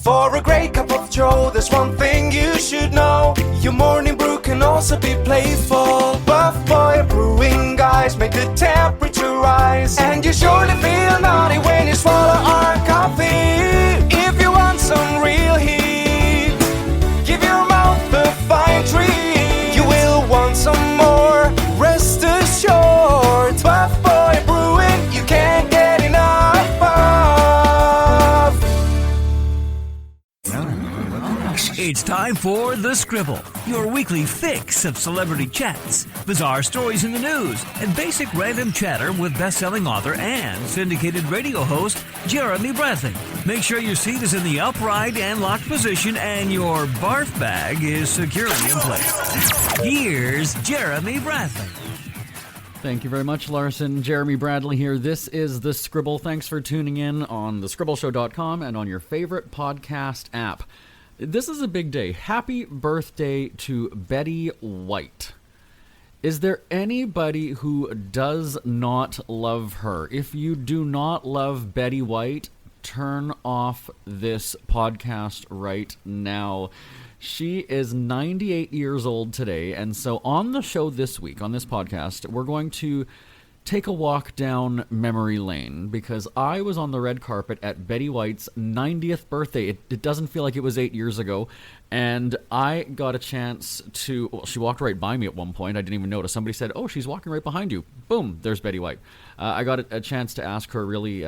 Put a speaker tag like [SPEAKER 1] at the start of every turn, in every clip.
[SPEAKER 1] For a great cup of joe, there's one thing you should know. Your morning brew can also be playful. Buff Boy Brewing guys make the temperature rise, and you surely feel naughty when you swallow our coffee. If you want some real heat, give your mouth a fine treat. You will want some more, rest assured. Buff Boy Brewing, you can't get enough of.
[SPEAKER 2] It's time for The Scribble, your weekly fix of celebrity chats, bizarre stories in the news, and basic random chatter with best-selling author and syndicated radio host Jeremy Bradley. Make sure your seat is in the upright and locked position and your barf bag is securely in place. Here's Jeremy Bradley.
[SPEAKER 3] Thank you very much, Larson. Jeremy Bradley here. This is The Scribble. Thanks for tuning in on thescribbleshow.com and on your favorite podcast app. This is a big day. Happy birthday to Betty White. Is there anybody who does not love her? If you do not love Betty White, turn off this podcast right now. She is 98 years old today, and so on the show this week, on this podcast, we're going to take a walk down memory lane, because I was on the red carpet at Betty White's 90th birthday. It doesn't feel like it was 8 years ago, and I got a chance to, well, she walked right by me at one point. I didn't even notice. Somebody said, "Oh, she's walking right behind you." Boom, there's Betty White. I got a chance to ask her a really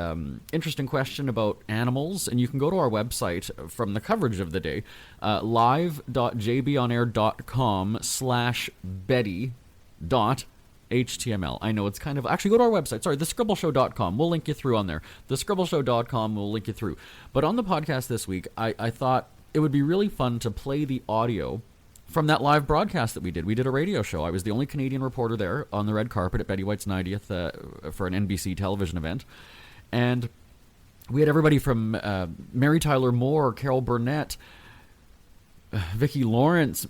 [SPEAKER 3] interesting question about animals, and you can go to our website from the coverage of the day, live.jbonair.com/Betty.html. I know it's kind of, actually go to our website, sorry, thescribbleshow.com. We'll link you through on there. Thescribbleshow.com will link you through. But on the podcast this week, I thought it would be really fun to play the audio from that live broadcast that we did. We did a radio show. I was the only Canadian reporter there on the red carpet at Betty White's 90th for an NBC television event. And we had everybody from Mary Tyler Moore, Carol Burnett, Vicki Lawrence,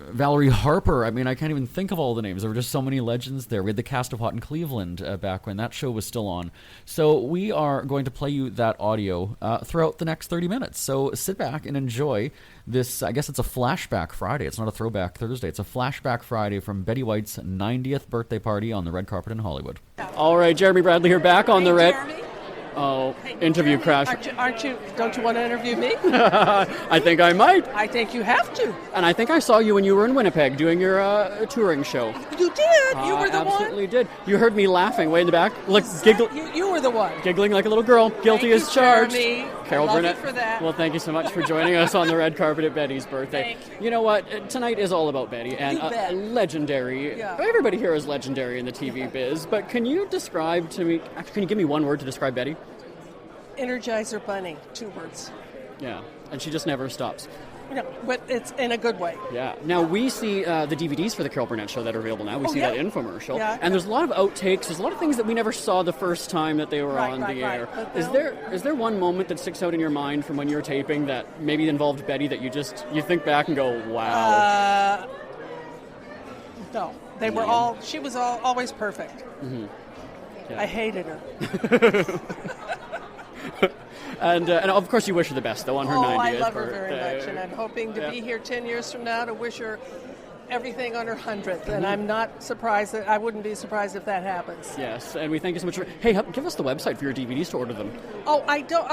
[SPEAKER 3] Valerie Harper. I mean, I can't even think of all the names. There were just so many legends there. We had the cast of Hot in Cleveland back when that show was still on. So we are going to play you that audio throughout the next 30 minutes. So sit back and enjoy this. I guess it's a flashback Friday. It's not a throwback Thursday. It's a flashback Friday from Betty White's 90th birthday party on the red carpet in Hollywood. All right, Jeremy Bradley here, back on the red.
[SPEAKER 4] Jeremy?
[SPEAKER 3] Oh, interview crash.
[SPEAKER 4] Don't you want to interview me?
[SPEAKER 3] I think I might.
[SPEAKER 4] I think you have to.
[SPEAKER 3] And I think I saw you when you were in Winnipeg doing your touring show.
[SPEAKER 4] You did. You were the one.
[SPEAKER 3] Absolutely did. You heard me laughing way in the back. Look,
[SPEAKER 4] You were the one.
[SPEAKER 3] giggling like a little girl. Guilty as charged.
[SPEAKER 4] Jeremy.
[SPEAKER 3] Carol
[SPEAKER 4] I love
[SPEAKER 3] Burnett.
[SPEAKER 4] you for that.
[SPEAKER 3] Well, thank you so much for joining us on the red carpet at Betty's birthday.
[SPEAKER 4] Thank
[SPEAKER 3] You know what? Tonight is all about Betty, and
[SPEAKER 4] You bet.
[SPEAKER 3] legendary.
[SPEAKER 4] Yeah.
[SPEAKER 3] Everybody here is legendary in the TV biz. But can you describe to me? Actually, can you give me one word to describe Betty?
[SPEAKER 4] Energizer Bunny. 2 words.
[SPEAKER 3] Yeah, and she just never stops.
[SPEAKER 4] No, but it's in a good way.
[SPEAKER 3] Yeah. Now, we see the DVDs for the Carol Burnett show that are available now. We see
[SPEAKER 4] yeah.
[SPEAKER 3] that infomercial.
[SPEAKER 4] Yeah.
[SPEAKER 3] And there's a lot of outtakes. There's a lot of things that we never saw the first time that they were on the air.
[SPEAKER 4] But
[SPEAKER 3] Is there one moment that sticks out in your mind from when you were taping that maybe involved Betty that you think back and go, wow?
[SPEAKER 4] No. They were all, she was always perfect.
[SPEAKER 3] Mm-hmm. Yeah.
[SPEAKER 4] I hated her.
[SPEAKER 3] And of course you wish her the best, though, on her 90th
[SPEAKER 4] I love her
[SPEAKER 3] birthday.
[SPEAKER 4] very much, and I'm hoping to be here 10 years from now to wish her everything on her 100th, and I'm not surprised I wouldn't be surprised if that happens.
[SPEAKER 3] Yes, and we thank you so much for... Hey, give us the website for your DVDs to order them.
[SPEAKER 4] Oh, I don't,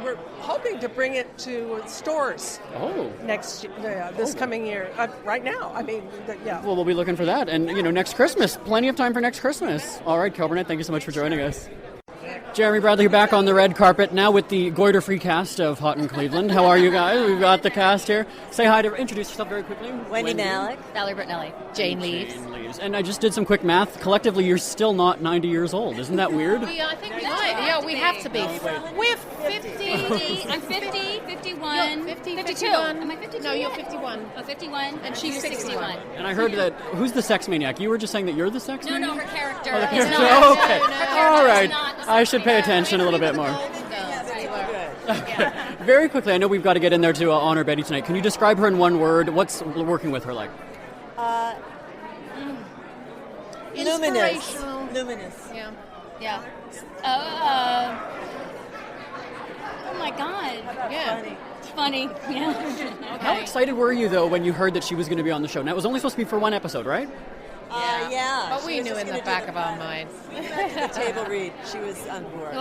[SPEAKER 4] we're hoping to bring it to stores this coming year. Right now, I mean, yeah.
[SPEAKER 3] Well, we'll be looking for that, and, next Christmas. Plenty of time for next Christmas. All right, Carol Burnett, thank you so much for joining us. Jeremy Bradley back on the red carpet, now with the goiter-free cast of Hot in Cleveland. How are you guys? We've got the cast here. Say hi to... Introduce yourself very quickly.
[SPEAKER 5] Wendy Malick. Valerie Bertinelli. Jane Leaves.
[SPEAKER 3] And I just did some quick math. Collectively, you're still not 90 years old. Isn't that weird?
[SPEAKER 5] Yeah, I think we might. Yeah, we have to be. We're 50.
[SPEAKER 6] I'm 50, 51, 52. Am I 52?
[SPEAKER 5] No, you're 51.
[SPEAKER 6] Oh, 51.
[SPEAKER 5] And she's 61.
[SPEAKER 3] And I heard that... Who's the sex maniac? You were just saying that you're the sex maniac?
[SPEAKER 6] No, her character.
[SPEAKER 3] Oh, the
[SPEAKER 6] is
[SPEAKER 3] character.
[SPEAKER 6] not.
[SPEAKER 3] Okay. All right. I should pay attention a little bit more. Okay. Very quickly, I know we've got to get in there to honor Betty tonight. Can you describe her in one word? What's working with her like?
[SPEAKER 5] Luminous.
[SPEAKER 6] Yeah. my God.
[SPEAKER 5] Yeah.
[SPEAKER 6] It's funny. Yeah.
[SPEAKER 7] How excited were you, though, when you heard that she was going to be on the show? Now, it was only supposed to be for one episode, right?
[SPEAKER 8] Yeah.
[SPEAKER 5] But we knew in the back of our minds.
[SPEAKER 8] The table read. She was on board.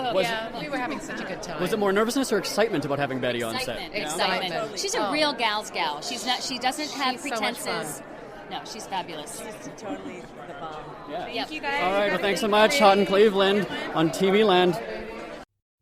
[SPEAKER 5] We were having such a good time.
[SPEAKER 7] Was it more nervousness or excitement about having Betty on set?
[SPEAKER 6] Excitement.
[SPEAKER 5] Totally.
[SPEAKER 6] She's a real gal's gal. She's not. She doesn't have
[SPEAKER 5] She's so much
[SPEAKER 6] pretenses. No, she's fabulous.
[SPEAKER 8] She's totally the bomb.
[SPEAKER 6] Thank you guys.
[SPEAKER 7] All right, well, thanks so much. Hot in Cleveland on TV Land.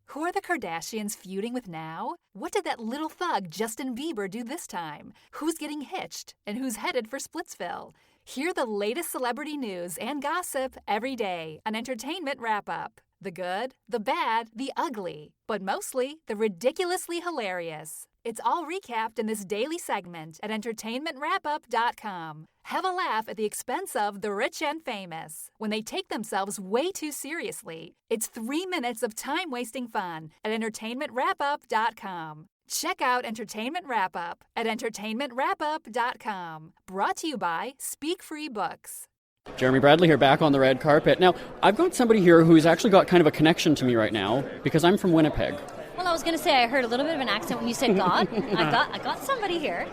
[SPEAKER 9] Who are the Kardashians feuding with now? What did that little thug Justin Bieber do this time? Who's getting hitched? And who's headed for Splitsville? Hear the latest celebrity news and gossip every day on Entertainment Wrap-Up. The good, the bad, the ugly, but mostly the ridiculously hilarious. It's all recapped in this daily segment at entertainmentwrapup.com. Have a laugh at the expense of the rich and famous when they take themselves way too seriously. It's 3 minutes of time-wasting fun at entertainmentwrapup.com. Check out Entertainment Wrap-Up at entertainmentwrapup.com. Brought to you by Speak Free Books.
[SPEAKER 7] Jeremy Bradley here, back on the red carpet. Now, I've got somebody here who's actually got kind of a connection to me right now because I'm from Winnipeg.
[SPEAKER 6] Well, I was going to say I heard a little bit of an accent when you said God. I got somebody here.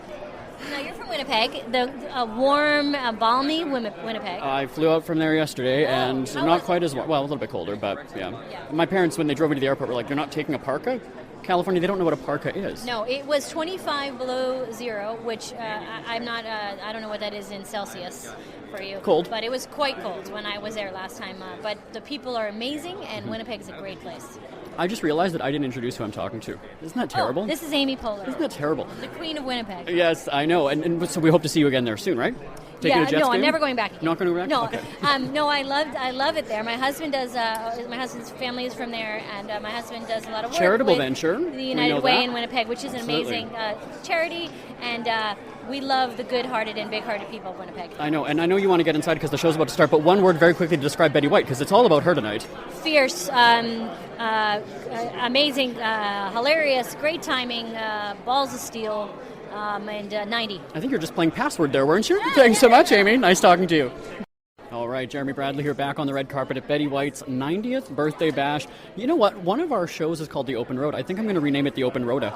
[SPEAKER 6] Now you're from Winnipeg, the warm, balmy Winnipeg.
[SPEAKER 7] I flew out from there yesterday, and not quite as warm. Well, a little bit colder, but yeah. My parents, when they drove me to the airport, were like, "You're not taking a parka?" California, they don't know what a parka is.
[SPEAKER 6] No, it was 25 below zero, which I'm not. I don't know what that is in Celsius for you.
[SPEAKER 7] Cold.
[SPEAKER 6] But it was quite cold when I was there last time. But the people are amazing, and Winnipeg is a great place.
[SPEAKER 7] I just realized that I didn't introduce who I'm talking to. Isn't that terrible?
[SPEAKER 6] Oh, this is Amy Poehler.
[SPEAKER 7] Isn't that terrible?
[SPEAKER 6] The Queen of Winnipeg.
[SPEAKER 7] Yes, I know. And so we hope to see you again there soon, right? Taking a Jets
[SPEAKER 6] I'm
[SPEAKER 7] game?
[SPEAKER 6] never going back again.
[SPEAKER 7] Not going to go back?
[SPEAKER 6] No,
[SPEAKER 7] Okay.
[SPEAKER 6] no, I love it there. My husband does. My husband's family is from there, and my husband does a lot of work
[SPEAKER 7] Charitable
[SPEAKER 6] with
[SPEAKER 7] venture.
[SPEAKER 6] the
[SPEAKER 7] We
[SPEAKER 6] United
[SPEAKER 7] know
[SPEAKER 6] Way
[SPEAKER 7] that.
[SPEAKER 6] in Winnipeg, which is an
[SPEAKER 7] Absolutely.
[SPEAKER 6] amazing charity, and we love the good-hearted and big-hearted people of Winnipeg.
[SPEAKER 7] I know, and I know you want to get inside because the show's about to start, but one word very quickly to describe Betty White, because it's all about her tonight.
[SPEAKER 6] Fierce, amazing, hilarious, great timing, balls of steel, and 90.
[SPEAKER 7] I think you're just playing password there, weren't you? Thanks so much, Amy. Nice talking to you. All right, Jeremy Bradley here, back on the red carpet at Betty White's 90th birthday bash. You know what? One of our shows is called The Open Road. I think I'm going to rename it The Open Rhoda.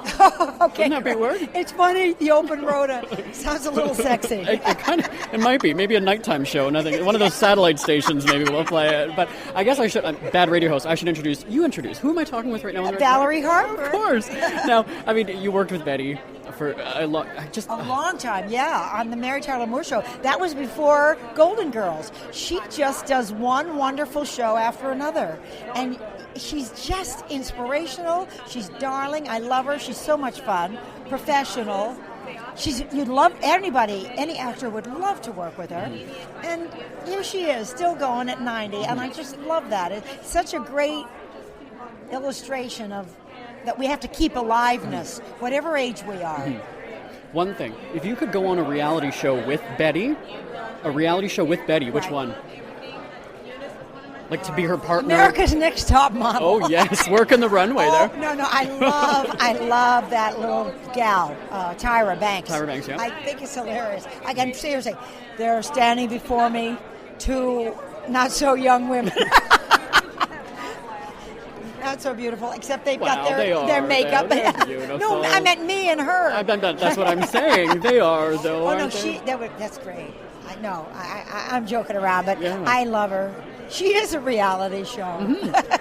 [SPEAKER 8] Okay.
[SPEAKER 7] Wouldn't that be weird?
[SPEAKER 8] It's funny, the open rhoda. Sounds a little sexy.
[SPEAKER 7] It might be. Maybe a nighttime show. Nothing. One of those satellite stations maybe will play it. But I guess I should, bad radio host, I should introduce. You introduce. Who am I talking with right now?
[SPEAKER 8] Valerie Harper.
[SPEAKER 7] Of course. Now, I mean, you worked with Betty for a long
[SPEAKER 8] time, yeah, on the Mary Tyler Moore Show. That was before Golden Girls. She just does one wonderful show after another. And she's just inspirational. She's darling. I love her. She's so much fun. Professional. You'd love anybody, any actor would love to work with her. And here she is, still going at 90. And I just love that. It's such a great illustration of that we have to keep aliveness, whatever age we are.
[SPEAKER 7] One thing, if you could go on a reality show with Betty, which one? Like to be her partner?
[SPEAKER 8] America's Next Top Model.
[SPEAKER 7] Oh yes, working the runway there.
[SPEAKER 8] No, I love that little gal, Tyra Banks.
[SPEAKER 7] Tyra Banks, yeah.
[SPEAKER 8] I think it's hilarious. I can seriously, they're standing before me, two not so young women. Not so beautiful, except they've got their makeup.
[SPEAKER 7] They're beautiful.
[SPEAKER 8] No, I meant me and her.
[SPEAKER 7] That's what I'm saying. They are, though.
[SPEAKER 8] Oh no,
[SPEAKER 7] aren't they?
[SPEAKER 8] that's great. I'm joking around, but
[SPEAKER 7] yeah.
[SPEAKER 8] I love her. She is a reality show.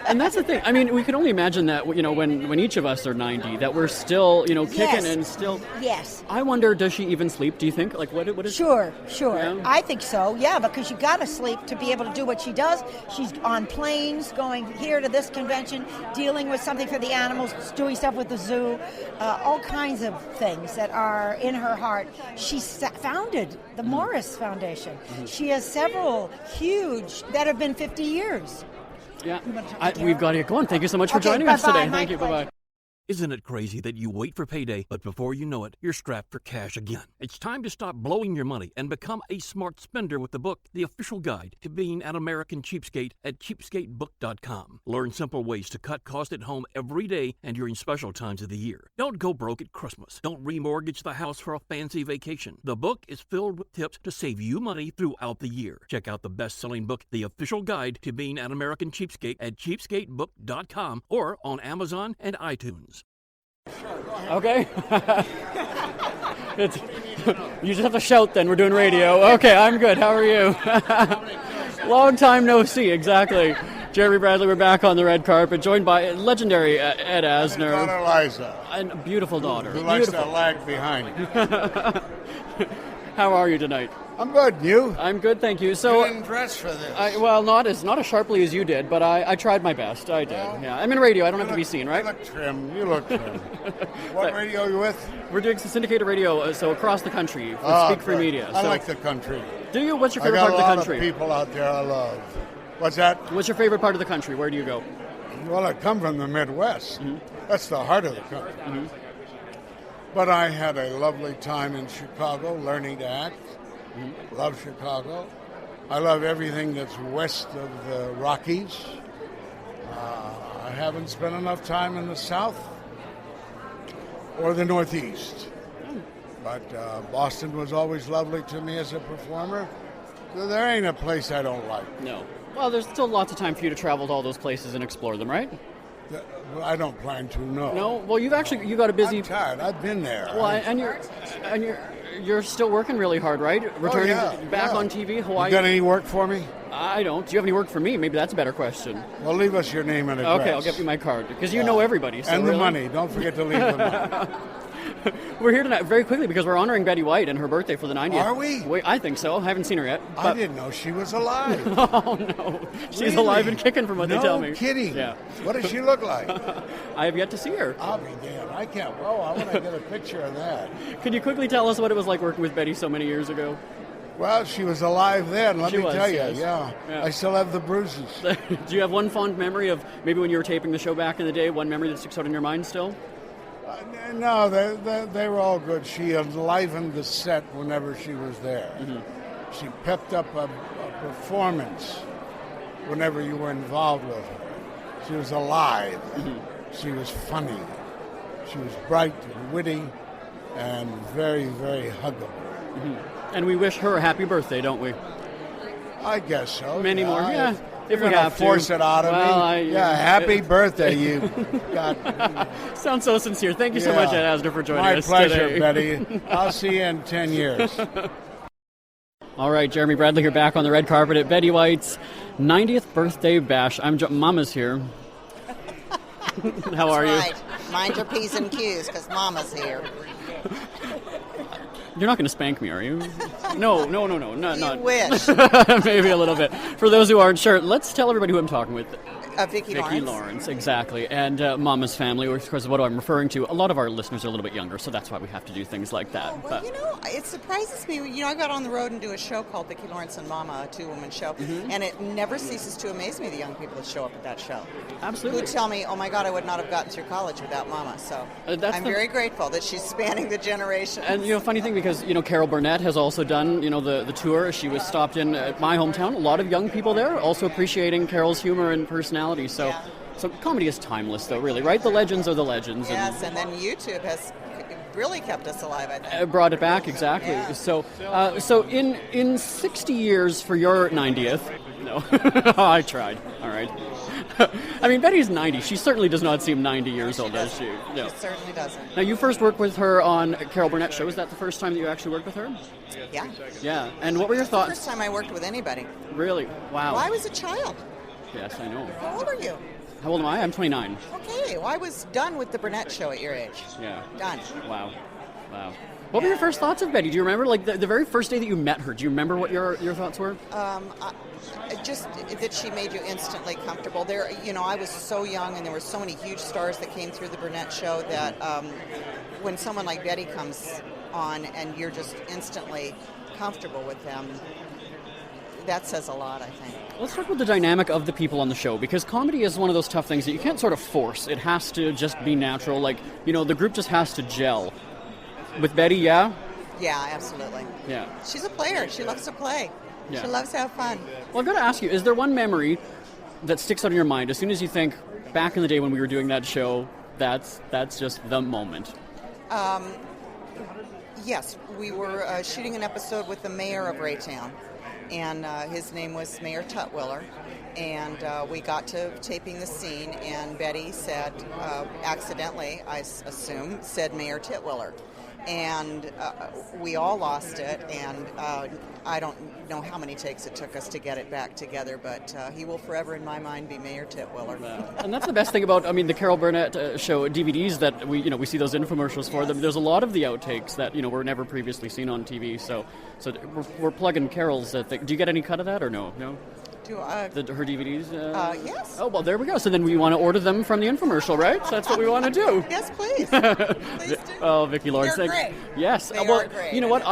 [SPEAKER 7] And that's the thing. I mean, we can only imagine that, when each of us are 90, that we're still, kicking and still...
[SPEAKER 8] Yes.
[SPEAKER 7] I wonder, does she even sleep, do you think? Like, what is...
[SPEAKER 8] Sure.
[SPEAKER 7] Yeah.
[SPEAKER 8] I think so, yeah, because you got to sleep to be able to do what she does. She's on planes, going here to this convention, dealing with something for the animals, doing stuff with the zoo, all kinds of things that are in her heart. She founded the Morris Foundation. She has several huge that have been 50 years.
[SPEAKER 7] Yeah, we've got to get going. Thank you so much for joining us today. Thank you. Bye-bye.
[SPEAKER 10] Isn't it crazy that you wait for payday, but before you know it, you're strapped for cash again? It's time to stop blowing your money and become a smart spender with the book, The Official Guide to Being an American Cheapskate at cheapskatebook.com. Learn simple ways to cut costs at home every day and during special times of the year. Don't go broke at Christmas. Don't remortgage the house for a fancy vacation. The book is filled with tips to save you money throughout the year. Check out the best-selling book, The Official Guide to Being an American Cheapskate at cheapskatebook.com or on Amazon and iTunes.
[SPEAKER 7] Okay. You just have to shout then. We're doing radio. Okay, I'm good. How are you? Long time no see, exactly. Jeremy Bradley, we're back on the red carpet, joined by legendary Ed Asner.
[SPEAKER 11] And daughter Liza.
[SPEAKER 7] And a beautiful daughter.
[SPEAKER 11] Who likes to lag behind.
[SPEAKER 7] How are you tonight?
[SPEAKER 11] I'm good. You?
[SPEAKER 7] I'm good, thank you. So,
[SPEAKER 11] you didn't dress for this.
[SPEAKER 7] Well, not as sharply as you did, but I tried my best. I did.
[SPEAKER 11] Well,
[SPEAKER 7] yeah, I'm in radio. I don't have to be seen, right?
[SPEAKER 11] You look trim. What radio are you with?
[SPEAKER 7] We're doing syndicated radio, so across the country with Speak Free Media.
[SPEAKER 11] I like the country.
[SPEAKER 7] Do you? What's your favorite part of the country?
[SPEAKER 11] I got a lot of people out there I love. What's that?
[SPEAKER 7] What's your favorite part of the country? Where do you go?
[SPEAKER 11] Well, I come from the Midwest. Mm-hmm. That's the heart of the country. Mm-hmm. But I had a lovely time in Chicago learning to act. Mm-hmm. Love Chicago. I love everything that's west of the Rockies. I haven't spent enough time in the South or the Northeast. But Boston was always lovely to me as a performer. So there ain't a place I don't like.
[SPEAKER 7] No. Well, there's still lots of time for you to travel to all those places and explore them, right?
[SPEAKER 11] I don't plan to, no.
[SPEAKER 7] No? Well, you got a busy...
[SPEAKER 11] I'm tired. I've been there.
[SPEAKER 7] Well, you're still working really hard, right? Returning back on TV, Hawaii.
[SPEAKER 11] You got any work for me?
[SPEAKER 7] I don't. Do you have any work for me? Maybe that's a better question.
[SPEAKER 11] Well, leave us your name and address.
[SPEAKER 7] Okay, I'll give you my card, because you know everybody. So
[SPEAKER 11] and
[SPEAKER 7] really.
[SPEAKER 11] The money. Don't forget to leave the money.
[SPEAKER 7] We're here tonight very quickly because we're honoring Betty White and her birthday for the 90th.
[SPEAKER 11] Are we?
[SPEAKER 7] Wait, I think so. I haven't seen her yet.
[SPEAKER 11] I didn't know she was alive.
[SPEAKER 7] Oh, no. She's alive and kicking from what they tell me.
[SPEAKER 11] No kidding.
[SPEAKER 7] Yeah.
[SPEAKER 11] What does she look like?
[SPEAKER 7] I have yet to see her.
[SPEAKER 11] I'll be damned. I can't. Oh, I want to get a picture of that.
[SPEAKER 7] Could you quickly tell us what it was like working with Betty so many years ago?
[SPEAKER 11] Well, she was alive then, let me tell you.
[SPEAKER 7] Yes.
[SPEAKER 11] Yeah. I still have the bruises.
[SPEAKER 7] Do you have one fond memory of maybe when you were taping the show back in the day, one memory that sticks out in your mind still?
[SPEAKER 11] No, they were all good. She enlivened the set whenever she was there. Mm-hmm. She pepped up a performance whenever you were involved with her. She was alive. Mm-hmm. She was funny. She was bright and witty and very, very huggable.
[SPEAKER 7] Mm-hmm. And we wish her a happy birthday, don't we?
[SPEAKER 11] I guess so.
[SPEAKER 7] Many more, yeah.
[SPEAKER 11] If we have to force it out of me. Happy birthday, you. God.
[SPEAKER 7] Sounds so sincere. Thank you so much, Ed Asner, for joining us
[SPEAKER 11] today. My pleasure,
[SPEAKER 7] Betty.
[SPEAKER 11] I'll see you in 10 years.
[SPEAKER 7] All right, Jeremy Bradley here back on the red carpet at Betty White's 90th birthday bash. Mama's here. How are you?
[SPEAKER 12] Right. Mind your P's and Q's, because Mama's here.
[SPEAKER 7] You're not going to spank me, are you? No. Not.
[SPEAKER 12] Wish.
[SPEAKER 7] Maybe a little bit. For those who aren't sure, let's tell everybody who I'm talking with.
[SPEAKER 12] Vicki
[SPEAKER 7] Lawrence, exactly. And Mama's Family, which of course is what I'm referring to. A lot of our listeners are a little bit younger, so that's why we have to do things like that.
[SPEAKER 12] Well, it surprises me. I got on the road and do a show called Vicki Lawrence and Mama, a two-woman show, and it never ceases to amaze me, the young people that show up at that show.
[SPEAKER 7] Absolutely.
[SPEAKER 12] Who tell me, oh my God, I would not have gotten through college without Mama. So I'm very grateful that she's spanning the generations.
[SPEAKER 7] And, funny thing, because, Carol Burnett has also done, the tour. She was stopped in at my hometown. A lot of young people there also appreciating Carol's humor and personality. So. Yeah. So comedy is timeless, though, really, right? The legends are the legends.
[SPEAKER 12] Yes, and then YouTube has really kept us alive, I think.
[SPEAKER 7] Brought it back, exactly. Yeah. So in 60 years for your 90th... No, I tried. All right. I mean, Betty's 90. She certainly does not seem 90 years old, does she?
[SPEAKER 12] No. She certainly doesn't.
[SPEAKER 7] Now, you first worked with her on Carol Burnett's show. Was that the first time that you actually worked with her?
[SPEAKER 12] Yeah.
[SPEAKER 7] Yeah. And what were your thoughts?
[SPEAKER 12] The first time I worked with anybody.
[SPEAKER 7] Really? Wow.
[SPEAKER 12] Well, I was a child.
[SPEAKER 7] Yes, I know.
[SPEAKER 12] How old are you?
[SPEAKER 7] How old am I? I'm 29.
[SPEAKER 12] Okay, well, I was done with the Burnett show at your age.
[SPEAKER 7] Yeah.
[SPEAKER 12] Done.
[SPEAKER 7] Wow. What were your first thoughts of Betty? Do you remember, like, the very first day that you met her? Do you remember what your thoughts were?
[SPEAKER 12] Just that she made you instantly comfortable. There, I was so young, and there were so many huge stars that came through the Burnett show that when someone like Betty comes on and you're just instantly comfortable with them, that says a lot, I think.
[SPEAKER 7] Let's talk about the dynamic of the people on the show, because comedy is one of those tough things that you can't sort of force. It has to just be natural. Like, the group just has to gel. With Betty, yeah?
[SPEAKER 12] Yeah, absolutely.
[SPEAKER 7] Yeah.
[SPEAKER 12] She's a player. She loves to play. Yeah. She loves to have fun.
[SPEAKER 7] Well, I've got to ask you, is there one memory that sticks out in your mind as soon as you think, back in the day when we were doing that show, that's just the moment?
[SPEAKER 12] Yes, we were shooting an episode with the mayor of Raytown, and his name was Mayor Tutwiller, And we got to taping the scene, and Betty said, accidentally, I assume, said Mayor Titwiller. And we all lost it, and I don't know how many takes it took us to get it back together, but he will forever, in my mind, be Mayor Titwiller.
[SPEAKER 7] And that's the best thing about, the Carol Burnett show DVDs that we see those infomercials for them. There's a lot of the outtakes that were never previously seen on TV. So we're plugging Carol's thing. Do you get any cut of that or no? No. Her DVDs?
[SPEAKER 12] Yes.
[SPEAKER 7] Oh, well, there we go. So then we want to order them from the infomercial, right? So that's what we want to do.
[SPEAKER 12] Yes, please. Please do.
[SPEAKER 7] Oh, Vicki Lawrence.
[SPEAKER 12] They're great.
[SPEAKER 7] Yes.
[SPEAKER 12] They
[SPEAKER 7] well,
[SPEAKER 12] are great.
[SPEAKER 7] You know what?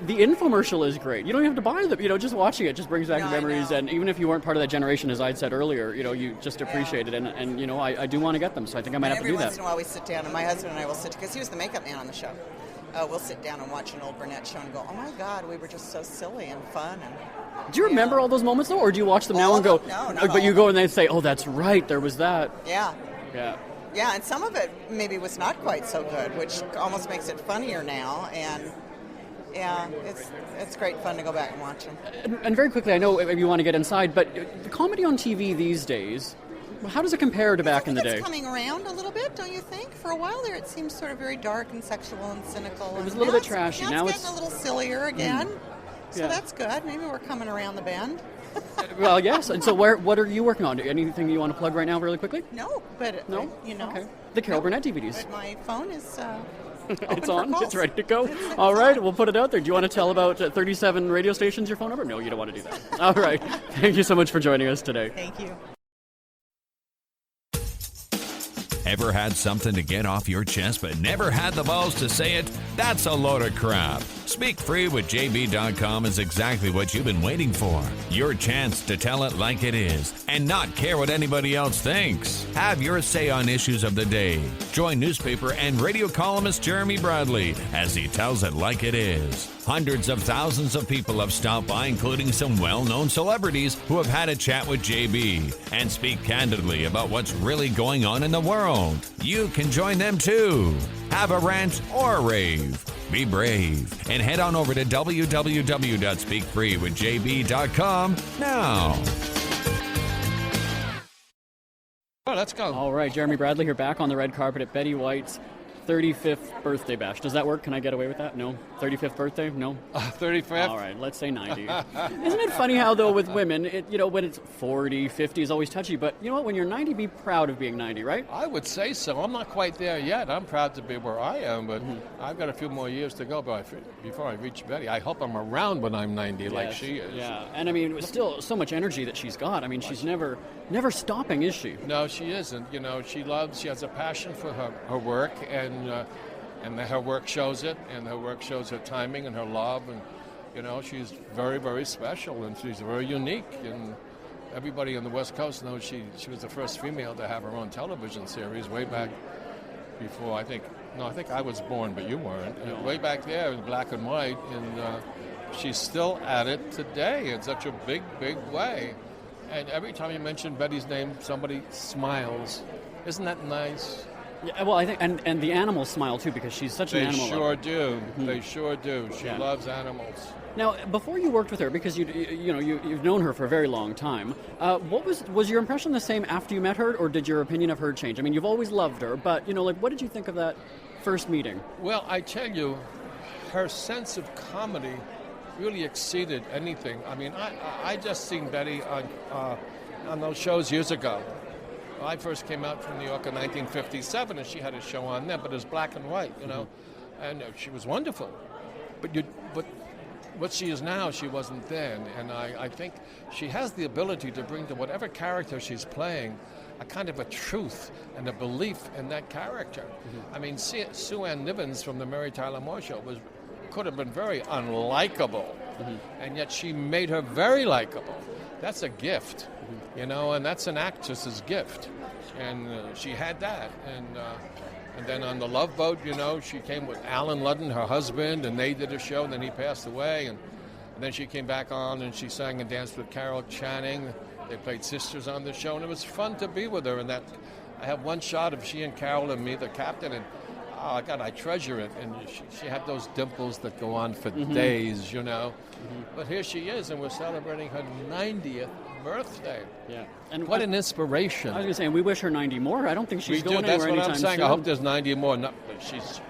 [SPEAKER 7] The infomercial is great. You don't even have to buy them. Just watching it just brings back memories. And even if you weren't part of that generation, as I'd said earlier, you just appreciate it. And I do want to get them. So I think I might have to do that.
[SPEAKER 12] Every once in a while we sit down, and my husband and I will sit, because he was the makeup man on the show. We'll sit down and watch an old Burnett show and go, oh my God, we were just so silly and fun. And
[SPEAKER 7] do you remember all those moments, though? Or do you watch them now and go,
[SPEAKER 12] no,
[SPEAKER 7] but you go and they say, oh, that's right, there was that.
[SPEAKER 12] Yeah.
[SPEAKER 7] Yeah.
[SPEAKER 12] Yeah, and some of it maybe was not quite so good, which almost makes it funnier now. And yeah, it's great fun to go back and watch them.
[SPEAKER 7] And very quickly, I know you want to get inside, but the comedy on TV these days, how does it compare to back in the day?
[SPEAKER 12] It's coming around a little bit, don't you think? For a while there, it seemed sort of very dark and sexual and cynical.
[SPEAKER 7] It was a little bit trashy.
[SPEAKER 12] Now it's getting a little sillier again. So
[SPEAKER 7] Yeah.
[SPEAKER 12] That's good. Maybe we're coming around the bend.
[SPEAKER 7] Well, yes. And so what are you working on? Anything you want to plug right now really quickly?
[SPEAKER 12] No, but,
[SPEAKER 7] No? Okay. The Carol Burnett DVDs.
[SPEAKER 12] But my phone is
[SPEAKER 7] It's on. It's ready to go. All right. We'll put it out there. Do you want to tell about 37 radio stations your phone number? No, you don't want to do that. All right. Thank you so much for joining us today.
[SPEAKER 12] Thank you.
[SPEAKER 13] Ever had something to get off your chest but never had the balls to say it? That's a load of crap. Speak Free with JB.com is exactly what you've been waiting for. Your chance to tell it like it is and not care what anybody else thinks. Have your say on issues of the day. Join newspaper and radio columnist Jeremy Bradley as he tells it like it is. Hundreds of thousands of people have stopped by, including some well-known celebrities who have had a chat with JB and speak candidly about what's really going on in the world. You can join them too. Have a rant or a rave. Be brave and head on over to www.speakfreewithjb.com now.
[SPEAKER 14] Oh, let's go.
[SPEAKER 7] All right, Jeremy Bradley here, back on the red carpet at Betty White's 35th birthday bash. Does that work? Can I get away with that? No? 35th birthday? No?
[SPEAKER 14] 35th?
[SPEAKER 7] All right, let's say 90. Isn't it funny how, though, with women, when it's 40, 50 is always touchy, but you know what? When you're 90, be proud of being 90, right?
[SPEAKER 14] I would say so. I'm not quite there yet. I'm proud to be where I am, but I've got a few more years to go before I reach Betty. I hope I'm around when I'm 90 like she is.
[SPEAKER 7] Yeah, and still so much energy that she's got. She's never stopping, is she?
[SPEAKER 14] No, she isn't. She has a passion for her work, and her work shows it, and her work shows her timing and her love, and she's very, very special, and she's very unique, and everybody on the West Coast knows she was the first female to have her own television series way back before I think I was born, but you weren't. And way back there in black and white, and she's still at it today in such a big, big way. And every time you mention Betty's name, somebody smiles. Isn't that nice?
[SPEAKER 7] Yeah, well, I think, and the animals smile too, because she's such an animal lover.
[SPEAKER 14] They sure do. She loves animals.
[SPEAKER 7] Now, before you worked with her, because you've known her for a very long time, what was your impression the same after you met her, or did your opinion of her change? You've always loved her, but what did you think of that first meeting?
[SPEAKER 14] Well, I tell you, her sense of comedy really exceeded anything. I just seen Betty on those shows years ago. I first came out from New York in 1957, and she had a show on then, but it was black and white, and she was wonderful. But what she is now, she wasn't then, and I think she has the ability to bring to whatever character she's playing a kind of a truth and a belief in that character. Sue Ann Nivens from the Mary Tyler Moore Show could have been very unlikable, and yet she made her very likable. That's a gift, and that's an actress's gift, and she had that, and then on the Love Boat, she came with Alan Ludden, her husband, and they did a show, and then he passed away, and then she came back on, and she sang and danced with Carol Channing. They played sisters on the show, and it was fun to be with her, and that I have one shot of she and Carol and me, the captain, and oh God, I treasure it. And she had those dimples that go on for days, you know. But here she is, and we're celebrating her 90th birthday.
[SPEAKER 7] Yeah.
[SPEAKER 14] And what an inspiration.
[SPEAKER 7] I was going to say, and we wish her 90 more. I don't think she's going
[SPEAKER 14] That's
[SPEAKER 7] anywhere
[SPEAKER 14] what
[SPEAKER 7] anytime
[SPEAKER 14] I'm saying.
[SPEAKER 7] soon.
[SPEAKER 14] I hope there's 90 more. No, but she's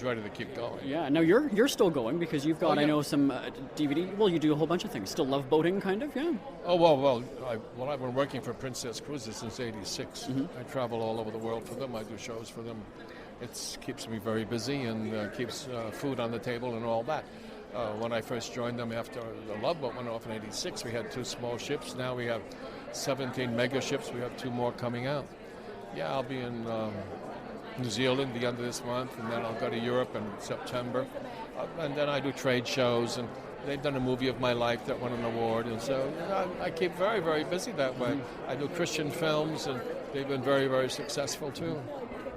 [SPEAKER 14] ready to keep going.
[SPEAKER 7] Yeah. Now you're still going because you've got, I know, some DVD. Well, you do a whole bunch of things. Still love boating, kind of, yeah?
[SPEAKER 14] Oh, well, I've been working for Princess Cruises since '86. I travel all over the world for them. I do shows for them. It keeps me very busy and keeps food on the table and all that. When I first joined them after the Love Boat went off in '86, we had 2 small ships. Now we have 17 mega ships. We have 2 more coming out. Yeah, I'll be in New Zealand the end of this month, and then I'll go to Europe in September. And then I do trade shows, and they've done a movie of my life that won an award. And so I keep very, very busy that way. I do Christian films, and they've been very, very successful too.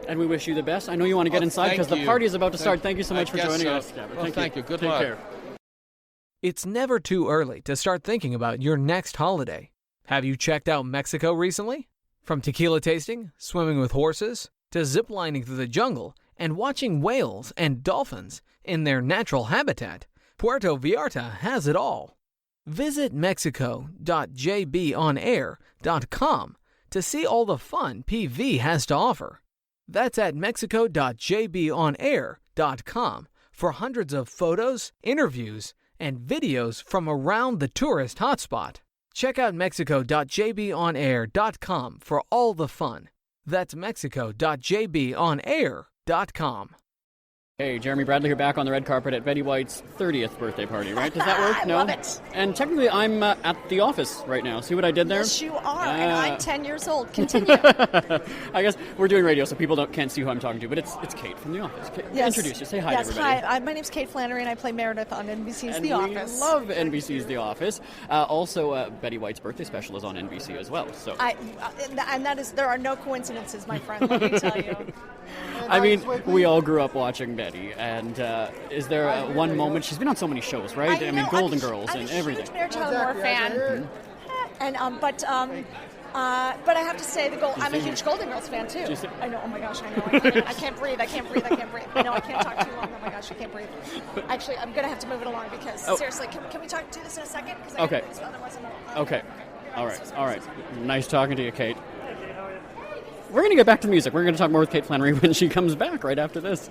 [SPEAKER 7] And we wish you the best. I know you want to get inside because the party is about to start. Thank you so much for joining us.
[SPEAKER 14] Well, thank you. Good
[SPEAKER 7] Take
[SPEAKER 14] luck.
[SPEAKER 7] care.
[SPEAKER 15] It's never too early to start thinking about your next holiday. Have you checked out Mexico recently? From tequila tasting, swimming with horses, to ziplining through the jungle and watching whales and dolphins in their natural habitat, Puerto Vallarta has it all. Visit mexico.jbonair.com to see all the fun PV has to offer. That's at mexico.jbonair.com for hundreds of photos, interviews, and videos from around the tourist hotspot. Check out mexico.jbonair.com for all the fun. That's mexico.jbonair.com.
[SPEAKER 7] Hey, Jeremy Bradley here, back on the red carpet at Betty White's 30th birthday party, right? Does that work?
[SPEAKER 16] I
[SPEAKER 7] No?
[SPEAKER 16] love it.
[SPEAKER 7] And technically, I'm at the office right now. See what I did there?
[SPEAKER 16] Yes, you are, and I'm 10 years old. Continue.
[SPEAKER 7] I guess we're doing radio, so people can't see who I'm talking to, but it's Kate from The Office. Kate,
[SPEAKER 16] Yes.
[SPEAKER 7] introduce you. Say hi
[SPEAKER 16] yes,
[SPEAKER 7] to everybody.
[SPEAKER 16] Hi. My name's Kate Flannery, and I play Meredith on NBC's
[SPEAKER 7] And
[SPEAKER 16] The Office.
[SPEAKER 7] we love NBC's The Office. Also, Betty White's birthday special is on NBC as well. So
[SPEAKER 16] And that is, there are no coincidences, my friend, let me tell you.
[SPEAKER 7] I mean, we all grew up watching Betty, and is there one moment? She's been on so many shows, right? I mean, Golden Girls and everything.
[SPEAKER 16] I'm a huge Mary Tyler Moore fan. And but I have to say I'm a huge Golden Girls fan too. I know. Oh my gosh, I know. I can't breathe. I can't breathe. I know I can't talk too long. Oh my gosh, I can't breathe. Actually, I'm gonna have to move it along because seriously, can we do this in a second?
[SPEAKER 7] Okay. Okay. All right. Nice talking to you, Kate. We're going to get back to music. We're going to talk more with Kate Flannery when she comes back right after this.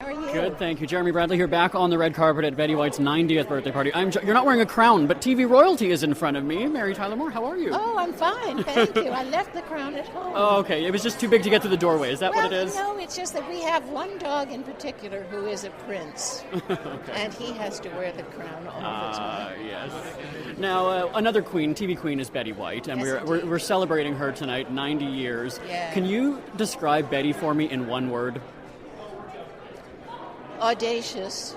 [SPEAKER 16] How are you?
[SPEAKER 7] Good, thank you. Jeremy Bradley here, back on the red carpet at Betty White's 90th birthday party. You're not wearing a crown, but TV royalty is in front of me. Mary Tyler Moore, how are you?
[SPEAKER 17] Oh, I'm fine, thank you. I left the crown at home.
[SPEAKER 7] Oh, okay. It was just too big to get through the doorway. Is that what it is?
[SPEAKER 17] No, it's just that we have one dog in particular who is a prince, and he has to wear the crown all the time.
[SPEAKER 7] Yes. Now, another queen, TV queen, is Betty White, and
[SPEAKER 17] Yes,
[SPEAKER 7] we're celebrating her tonight, 90 years.
[SPEAKER 17] Yeah.
[SPEAKER 7] Can you describe Betty for me in one word?
[SPEAKER 17] Audacious.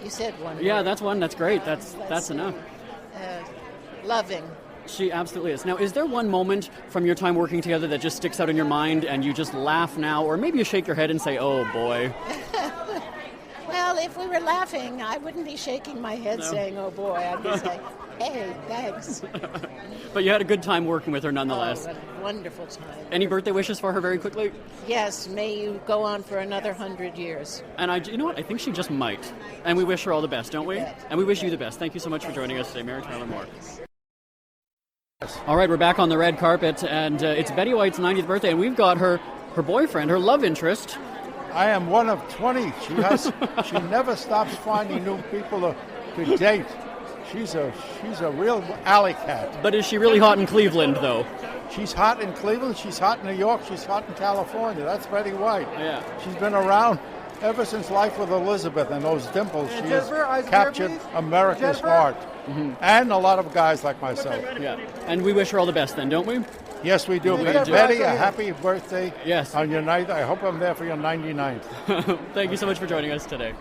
[SPEAKER 17] You said one.
[SPEAKER 7] Yeah,
[SPEAKER 17] word.
[SPEAKER 7] that's one. That's great. That's enough.
[SPEAKER 17] Loving.
[SPEAKER 7] She absolutely is. Now, is there one moment from your time working together that just sticks out in your mind and you just laugh now, or maybe you shake your head and say, oh boy?
[SPEAKER 17] Well, if we were laughing, I wouldn't be shaking my head saying, oh boy. I'd be saying, hey, thanks.
[SPEAKER 7] But you had a good time working with her nonetheless.
[SPEAKER 17] Oh, what a wonderful time.
[SPEAKER 7] Any birthday wishes for her very quickly?
[SPEAKER 17] Yes, may you go on for another 100 years.
[SPEAKER 7] And you know what? I think she just might. And we wish her all the best, don't we?
[SPEAKER 17] Yeah.
[SPEAKER 7] And we wish you the best. Thank you so much for joining us today, Mary Tyler Moore. All right, we're back on the red carpet, and it's Betty White's 90th birthday, and we've got her boyfriend, her love interest.
[SPEAKER 18] I am one of 20. She never stops finding new people to date. She's a real alley cat.
[SPEAKER 7] But is she really hot in Cleveland, though?
[SPEAKER 18] She's hot in Cleveland. She's hot in New York. She's hot in California. That's Betty White.
[SPEAKER 7] Yeah.
[SPEAKER 18] She's been around ever since Life with Elizabeth and those dimples. She has captured America's heart. Mm-hmm. And a lot of guys like myself.
[SPEAKER 7] Yeah. And we wish her all the best then, don't we?
[SPEAKER 18] Yes, we do.
[SPEAKER 7] We do.
[SPEAKER 18] Betty, a happy birthday.
[SPEAKER 7] Yes.
[SPEAKER 18] On your 90th. I hope I'm there for your 99th.
[SPEAKER 7] Thank you so much for joining us today.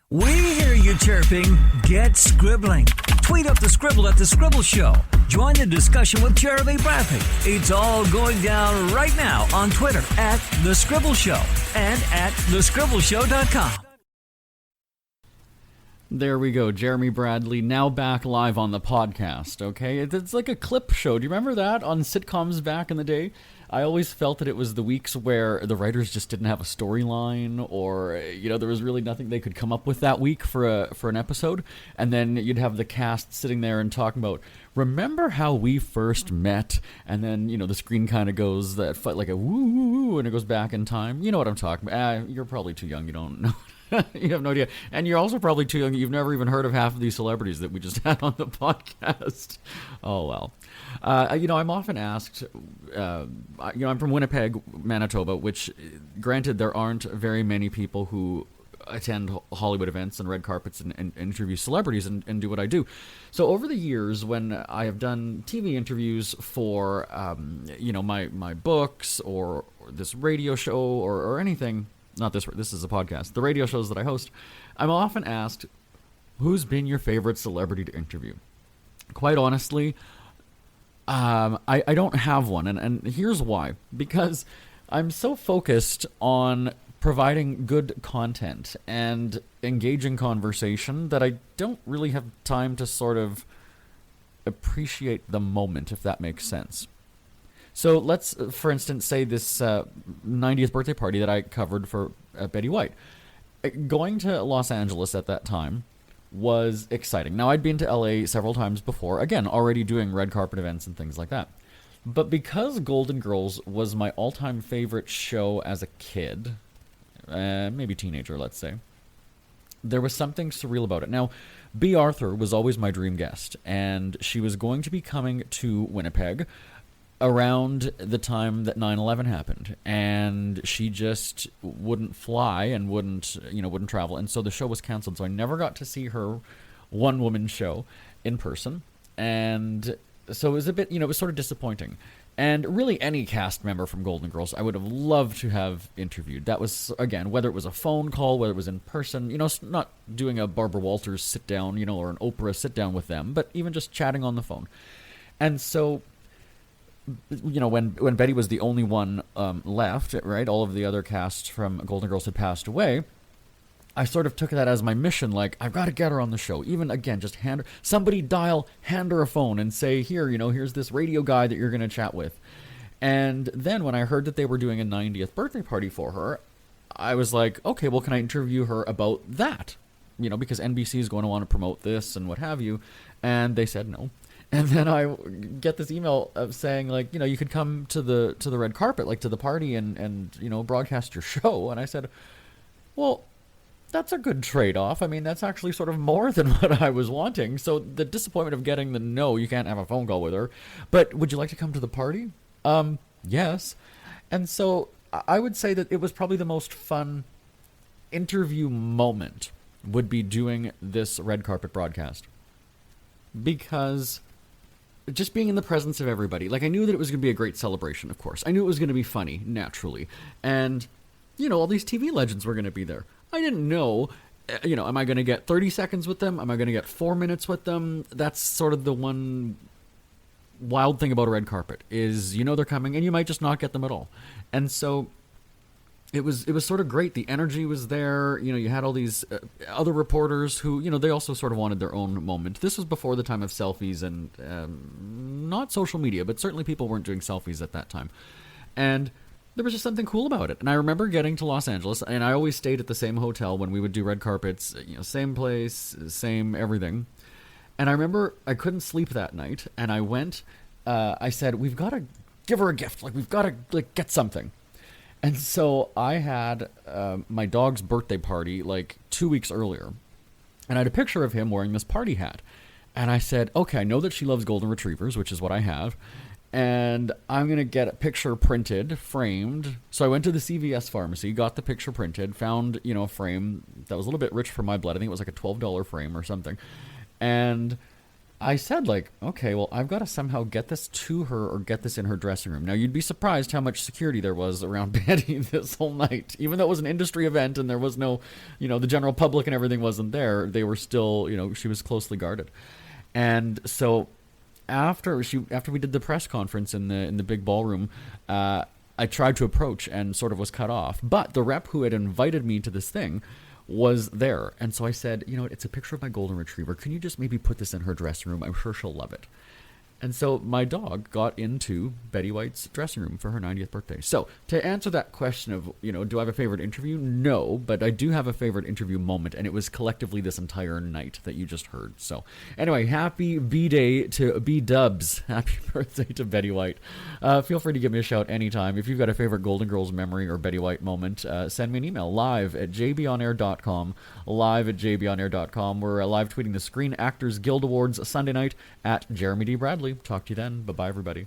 [SPEAKER 2] We hear you chirping. Get scribbling. Tweet up the Scribble at The Scribble Show. Join the discussion with Jeremy Bradley. It's all going down right now on Twitter at The Scribble Show and at thescribbleshow.com.
[SPEAKER 3] There we go. Jeremy Bradley, now back live on the podcast, okay? It's like a clip show. Do you remember that on sitcoms back in the day? I always felt that it was the weeks where the writers just didn't have a storyline, or, there was really nothing they could come up with that week for an episode. And then you'd have the cast sitting there and talking about, remember how we first met? And then, the screen kind of goes that like a woo, woo, woo, and it goes back in time. You know what I'm talking about. You're probably too young. You don't know. You have no idea. And you're also probably too young. You've never even heard of half of these celebrities that we just had on the podcast. Oh, well. I'm often asked, I'm from Winnipeg, Manitoba, which, granted, there aren't very many people who attend Hollywood events and red carpets and interview celebrities and do what I do. So over the years, when I have done TV interviews for, my books or this radio show or anything, not this is a podcast, the radio shows that I host, I'm often asked, who's been your favorite celebrity to interview? Quite honestly, I don't have one, and here's why. Because I'm so focused on providing good content and engaging conversation that I don't really have time to sort of appreciate the moment, if that makes sense. So let's, for instance, say this 90th birthday party that I covered for Betty White. Going to Los Angeles at that time was exciting. Now, I'd been to LA several times before, again, already doing red carpet events and things like that. But because Golden Girls was my all-time favorite show as a kid, maybe teenager, let's say, there was something surreal about it. Now, Bea Arthur was always my dream guest, and she was going to be coming to Winnipeg around the time that 9/11 happened, and she just wouldn't fly and wouldn't travel, and so the show was canceled. So I never got to see her one-woman show in person, and so it was a bit, it was sort of disappointing. And really, any cast member from Golden Girls, I would have loved to have interviewed. That was, again, whether it was a phone call, whether it was in person, not doing a Barbara Walters sit-down, or an Oprah sit-down with them, but even just chatting on the phone. And so, when Betty was the only one left, right, all of the other cast from Golden Girls had passed away, I sort of took that as my mission, like, I've got to get her on the show. Even, again, just hand her a phone and say, here, here's this radio guy that you're going to chat with. And then when I heard that they were doing a 90th birthday party for her, I was like, okay, well, can I interview her about that? Because NBC is going to want to promote this and what have you. And they said no. And then I get this email of saying, like, you could come to the red carpet, like to the party and broadcast your show. And I said, well, that's a good trade-off. I mean, that's actually sort of more than what I was wanting. So the disappointment of getting the no, you can't have a phone call with her. But would you like to come to the party? Yes. And so I would say that it was probably the most fun interview moment would be doing this red carpet broadcast. Because just being in the presence of everybody, like, I knew that it was going to be a great celebration, of course. I knew it was going to be funny, naturally. And, all these TV legends were going to be there. I didn't know, am I going to get 30 seconds with them? Am I going to get 4 minutes with them? That's sort of the one wild thing about a red carpet, is they're coming, and you might just not get them at all. And so it was sort of great. The energy was there. You had all these other reporters who, they also sort of wanted their own moment. This was before the time of selfies and not social media, but certainly people weren't doing selfies at that time. And there was just something cool about it. And I remember getting to Los Angeles, and I always stayed at the same hotel when we would do red carpets, same place, same everything. And I remember I couldn't sleep that night, and I went, I said, we've got to give her a gift. Like, we've got to get something. And so I had my dog's birthday party like 2 weeks earlier, and I had a picture of him wearing this party hat. And I said, okay, I know that she loves golden retrievers, which is what I have, and I'm going to get a picture printed, framed. So I went to the CVS pharmacy, got the picture printed, found, a frame that was a little bit rich for my blood. I think it was like a $12 frame or something. And I said, like, okay, well, I've got to somehow get this to her or get this in her dressing room. Now, you'd be surprised how much security there was around Betty this whole night. Even though it was an industry event and there was no, the general public and everything wasn't there, they were still, she was closely guarded. And so after we did the press conference in the big ballroom, I tried to approach and sort of was cut off. But the rep who had invited me to this thing was there. And so I said, you know what, it's a picture of my golden retriever. Can you just maybe put this in her dressing room? I'm sure she'll love it. And so my dog got into Betty White's dressing room for her 90th birthday. So to answer that question of, you know, do I have a favorite interview? No, but I do have a favorite interview moment, and it was collectively this entire night that you just heard. So anyway, happy B-Day to B-Dubs. Happy birthday to Betty White. Feel free to give me a shout anytime. If you've got a favorite Golden Girls memory or Betty White moment, send me an email, live@jbonair.com, live@jbonair.com. We're live tweeting the Screen Actors Guild Awards Sunday night at Jeremy D. Bradley. Talk to you then. Bye-bye, everybody.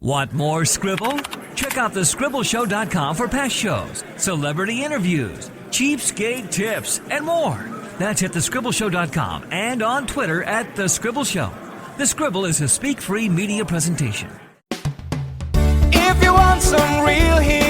[SPEAKER 2] Want more Scribble? Check out thescribbleshow.com for past shows, celebrity interviews, cheapskate tips, and more. That's at thescribbleshow.com and on Twitter at The Scribble Show. The Scribble is a speak-free media presentation.
[SPEAKER 1] If you want some real heat